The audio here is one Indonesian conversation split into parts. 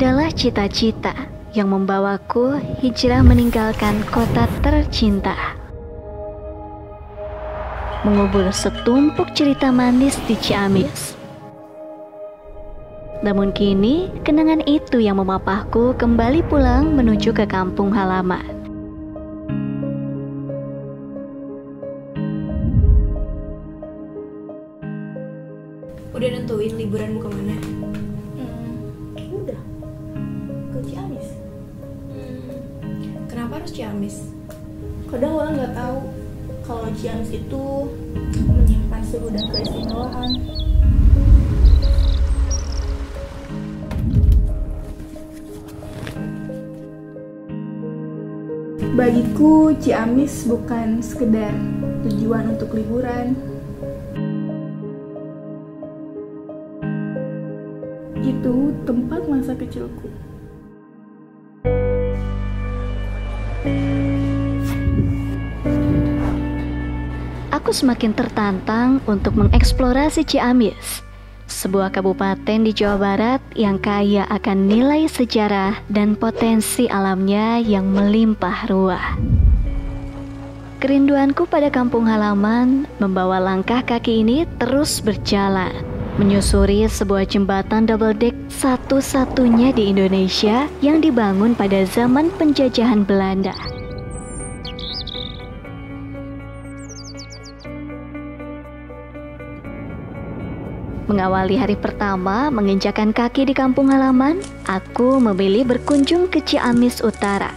adalah cita-cita yang membawaku hijrah meninggalkan kota tercinta. Mengubur setumpuk cerita manis di Ciamis. Namun kini, kenangan itu yang memapahku kembali pulang menuju ke kampung halaman. Udah nentuin liburan mau kemana? Kayaknya udah ke Ciamis. Kenapa harus Ciamis? Kadang orang nggak tahu kalau Ciamis itu menyimpan segudang keistimewaan. Bagiku, Ciamis bukan sekedar tujuan untuk liburan. Itu tempat masa kecilku. Aku semakin tertantang untuk mengeksplorasi Ciamis, sebuah kabupaten di Jawa Barat yang kaya akan nilai sejarah dan potensi alamnya yang melimpah ruah. Kerinduanku pada kampung halaman membawa langkah kaki ini terus berjalan, menyusuri sebuah jembatan double deck satu-satunya di Indonesia yang dibangun pada zaman penjajahan Belanda. Mengawali hari pertama menginjakan kaki di kampung halaman, aku memilih berkunjung ke Ciamis Utara.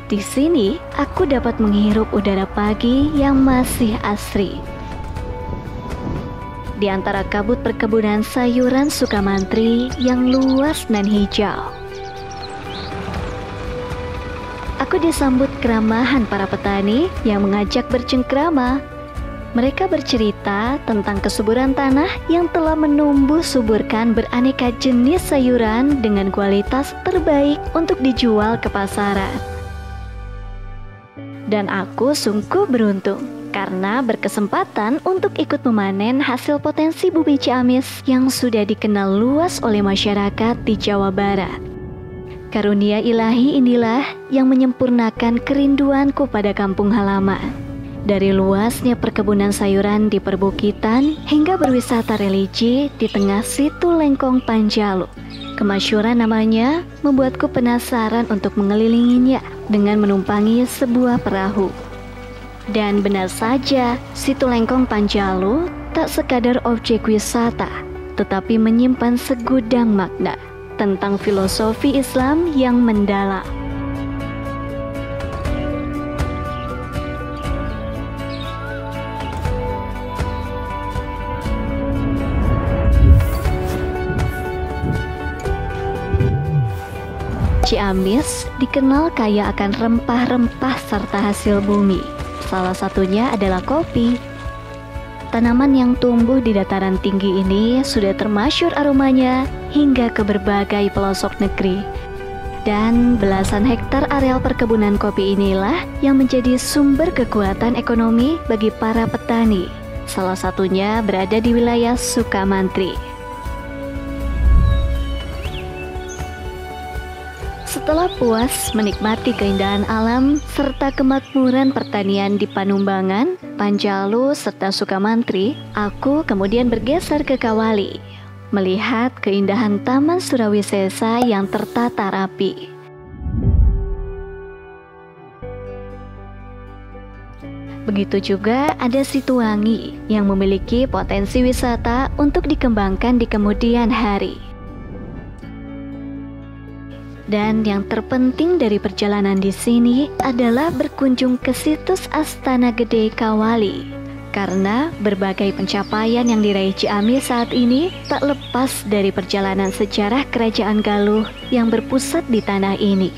Di sini, aku dapat menghirup udara pagi yang masih asri. Di antara kabut perkebunan sayuran Sukamantri yang luas dan hijau, aku disambut keramahan para petani yang mengajak bercengkrama. Mereka bercerita tentang kesuburan tanah yang telah menumbuh suburkan beraneka jenis sayuran dengan kualitas terbaik untuk dijual ke pasaran. Dan aku sungguh beruntung karena berkesempatan untuk ikut memanen hasil potensi bumi Ciamis yang sudah dikenal luas oleh masyarakat di Jawa Barat. Karunia ilahi inilah yang menyempurnakan kerinduanku pada kampung halaman. Dari luasnya perkebunan sayuran di perbukitan hingga berwisata religi di tengah situ Lengkong Panjalu. Kemasyhuran namanya membuatku penasaran untuk mengelilinginya dengan menumpangi sebuah perahu. Dan benar saja, situ Lengkong Panjalu tak sekadar objek wisata, tetapi menyimpan segudang makna tentang filosofi Islam yang mendalam. Ciamis dikenal kaya akan rempah-rempah serta hasil bumi. Salah satunya adalah kopi. Tanaman yang tumbuh di dataran tinggi ini sudah termasyhur aromanya hingga ke berbagai pelosok negeri. Dan belasan hektar areal perkebunan kopi inilah yang menjadi sumber kekuatan ekonomi bagi para petani. Salah satunya berada di wilayah Sukamantri. Setelah puas menikmati keindahan alam serta kemakmuran pertanian di Panumbangan, Panjalu, serta Sukamantri, aku kemudian bergeser ke Kawali, melihat keindahan Taman Surawisesa yang tertata rapi. Begitu juga ada Situangi yang memiliki potensi wisata untuk dikembangkan di kemudian hari. Dan yang terpenting dari perjalanan di sini adalah berkunjung ke situs Astana Gede Kawali. Karena berbagai pencapaian yang diraih Ciamis saat ini tak lepas dari perjalanan sejarah Kerajaan Galuh yang berpusat di tanah ini.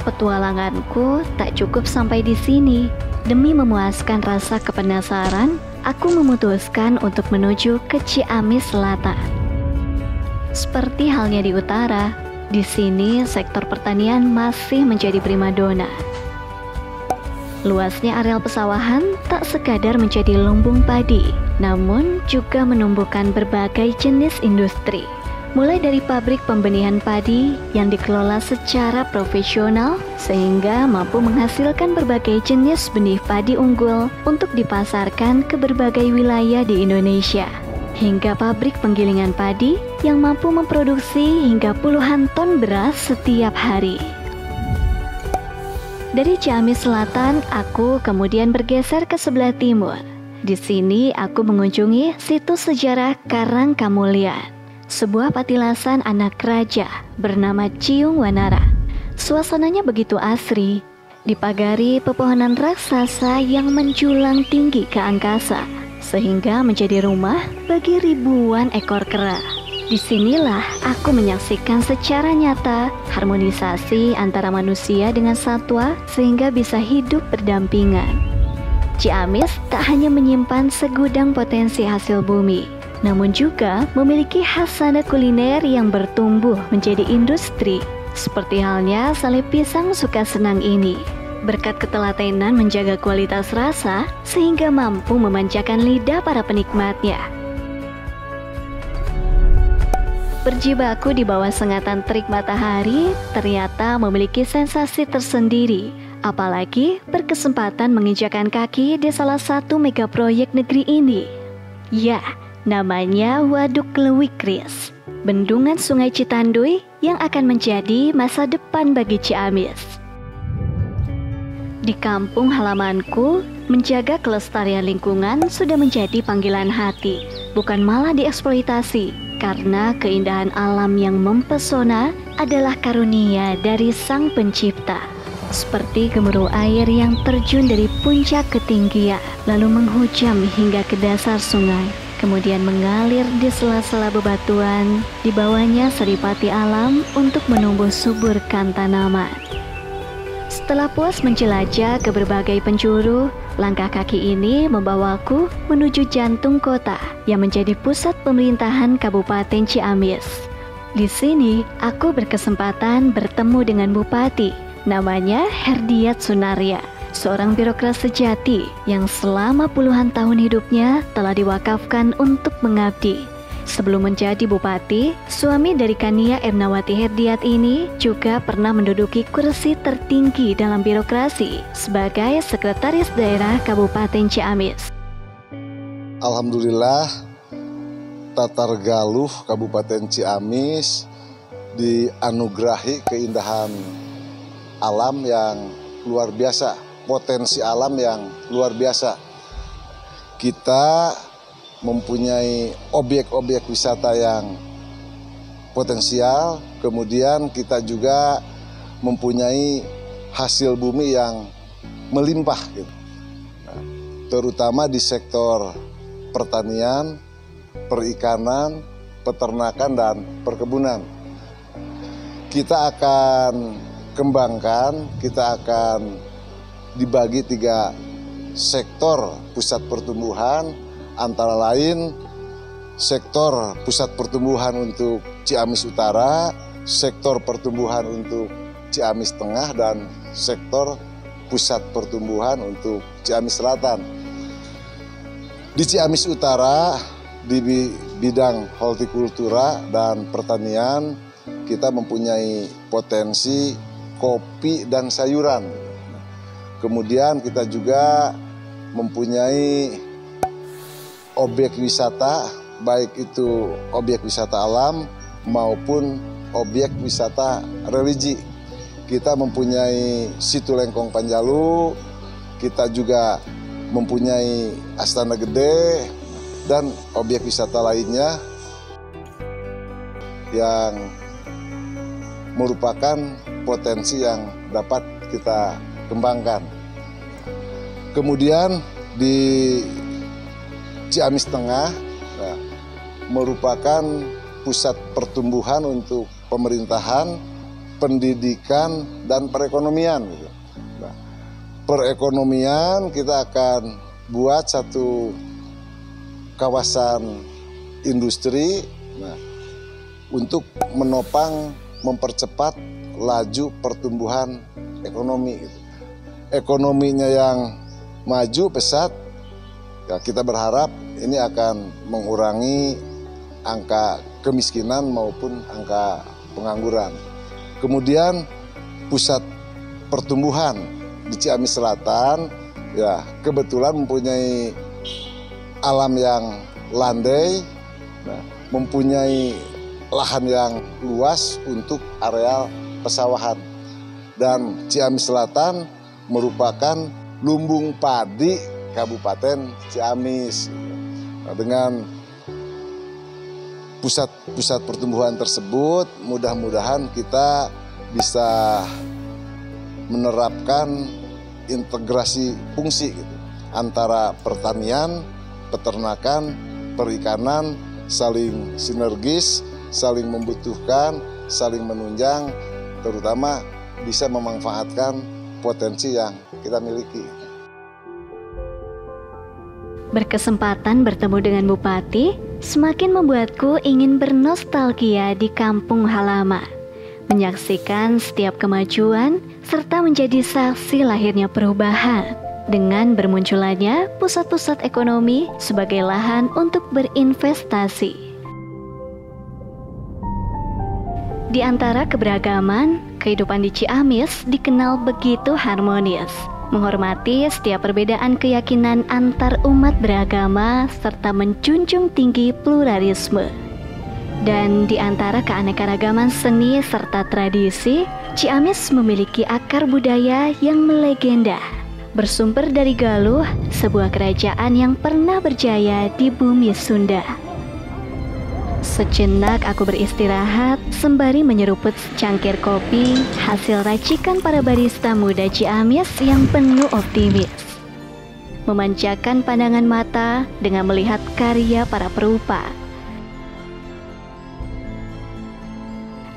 Petualanganku tak cukup sampai di sini. Demi memuaskan rasa kepenasaran, aku memutuskan untuk menuju ke Ciamis Selatan. Seperti halnya di utara, di sini sektor pertanian masih menjadi primadona. Luasnya areal pesawahan tak sekadar menjadi lumbung padi, namun juga menumbuhkan berbagai jenis industri. Mulai dari pabrik pembenihan padi yang dikelola secara profesional sehingga mampu menghasilkan berbagai jenis benih padi unggul untuk dipasarkan ke berbagai wilayah di Indonesia, hingga pabrik penggilingan padi yang mampu memproduksi hingga puluhan ton beras setiap hari. Dari Ciamis Selatan, aku kemudian bergeser ke sebelah timur. Di sini aku mengunjungi situs sejarah Karangkamulian, sebuah patilasan anak raja bernama Ciung Wanara. Suasananya begitu asri, dipagari pepohonan raksasa yang menjulang tinggi ke angkasa, sehingga menjadi rumah bagi ribuan ekor kera. Disinilah aku menyaksikan secara nyata harmonisasi antara manusia dengan satwa sehingga bisa hidup berdampingan. Ciamis tak hanya menyimpan segudang potensi hasil bumi, namun juga memiliki khasanah kuliner yang bertumbuh menjadi industri, seperti halnya sale pisang Sukasenang ini. Berkat ketelatenan menjaga kualitas rasa, sehingga mampu memanjakan lidah para penikmatnya. Berjibaku di bawah sengatan terik matahari ternyata memiliki sensasi tersendiri, apalagi berkesempatan menginjakan kaki di salah satu megaproyek negeri ini. Ya, namanya Waduk Leuwikris, bendungan Sungai Citanduy yang akan menjadi masa depan bagi Ciamis. Di kampung halamanku, menjaga kelestarian lingkungan sudah menjadi panggilan hati, bukan malah dieksploitasi, karena keindahan alam yang mempesona adalah karunia dari Sang Pencipta. Seperti gemuruh air yang terjun dari puncak ketinggian, lalu menghujam hingga ke dasar sungai, kemudian mengalir di sela-sela bebatuan, di bawahnya seripati alam untuk menumbuh suburkan tanaman. Setelah puas menjelajah ke berbagai penjuru, langkah kaki ini membawaku menuju jantung kota yang menjadi pusat pemerintahan Kabupaten Ciamis. Di sini, aku berkesempatan bertemu dengan Bupati, namanya Herdiat Sunaria, seorang birokrat sejati yang selama puluhan tahun hidupnya telah diwakafkan untuk mengabdi. Sebelum menjadi bupati, suami dari Kania Ernawati Herdiat ini juga pernah menduduki kursi tertinggi dalam birokrasi sebagai Sekretaris Daerah Kabupaten Ciamis. Alhamdulillah, Tatargaluh Kabupaten Ciamis dianugerahi keindahan alam yang luar biasa, potensi alam yang luar biasa. Kita mempunyai objek-objek wisata yang potensial, kemudian kita juga mempunyai hasil bumi yang melimpah, gitu. Nah, terutama di sektor pertanian, perikanan, peternakan, dan perkebunan. Kita akan kembangkan, kita akan dibagi 3 sektor pusat pertumbuhan, antara lain sektor pusat pertumbuhan untuk Ciamis Utara, sektor pertumbuhan untuk Ciamis Tengah, dan sektor pusat pertumbuhan untuk Ciamis Selatan. Di Ciamis Utara, di bidang hortikultura dan pertanian, kita mempunyai potensi kopi dan sayuran. Kemudian kita juga mempunyai objek wisata, baik itu objek wisata alam maupun objek wisata religi. Kita mempunyai Situ Lengkong Panjalu, kita juga mempunyai Astana Gede, dan objek wisata lainnya yang merupakan potensi yang dapat kita kembangkan. Kemudian di Ciamis Tengah merupakan pusat pertumbuhan untuk pemerintahan, pendidikan, dan perekonomian. Nah, perekonomian kita akan buat satu kawasan industri untuk menopang, mempercepat laju pertumbuhan ekonomi. ekonominya yang maju pesat, ya kita berharap ini akan mengurangi angka kemiskinan maupun angka pengangguran. Kemudian pusat pertumbuhan di Ciamis Selatan ya kebetulan mempunyai alam yang landai, mempunyai lahan yang luas untuk areal pesawahan. Dan Ciamis Selatan merupakan lumbung padi Kabupaten Ciamis. Dengan pusat pertumbuhan tersebut, mudah-mudahan kita bisa menerapkan integrasi fungsi gitu, antara pertanian, peternakan, perikanan, saling sinergis, saling membutuhkan, saling menunjang, terutama bisa memanfaatkan potensi yang kita miliki. Berkesempatan bertemu dengan Bupati semakin membuatku ingin bernostalgia di kampung halaman, menyaksikan setiap kemajuan serta menjadi saksi lahirnya perubahan dengan bermunculannya pusat-pusat ekonomi sebagai lahan untuk berinvestasi. Di antara keberagaman, kehidupan di Ciamis dikenal begitu harmonis, menghormati setiap perbedaan keyakinan antar umat beragama serta menjunjung tinggi pluralisme. Dan di antara keanekaragaman seni serta tradisi, Ciamis memiliki akar budaya yang melegenda, bersumber dari Galuh, sebuah kerajaan yang pernah berjaya di bumi Sunda. Sejenak aku beristirahat sembari menyeruput secangkir kopi hasil racikan para barista muda Ciamis yang penuh optimis, memanjakan pandangan mata dengan melihat karya para perupa.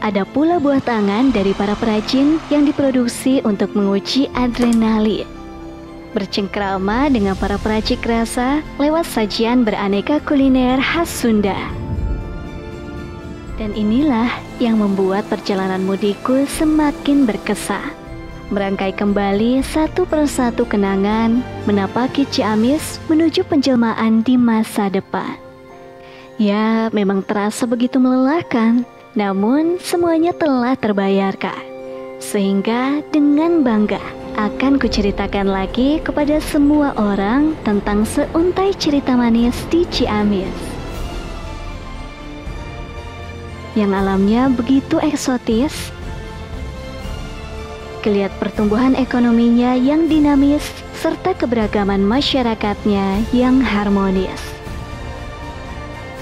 Ada pula buah tangan dari para perajin yang diproduksi untuk menguji adrenalin, bercengkrama dengan para peracik rasa lewat sajian beraneka kuliner khas Sunda. Dan inilah yang membuat perjalanan mudikku semakin berkesan, merangkai kembali satu persatu kenangan, menapaki Ciamis menuju penjelmaan di masa depan. Ya, memang terasa begitu melelahkan, namun semuanya telah terbayarkan. Sehingga dengan bangga akan kuceritakan lagi kepada semua orang tentang seuntai cerita manis di Ciamis, yang alamnya begitu eksotis, kelihatan pertumbuhan ekonominya yang dinamis, serta keberagaman masyarakatnya yang harmonis.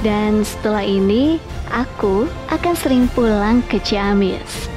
Dan setelah ini, aku akan sering pulang ke Ciamis.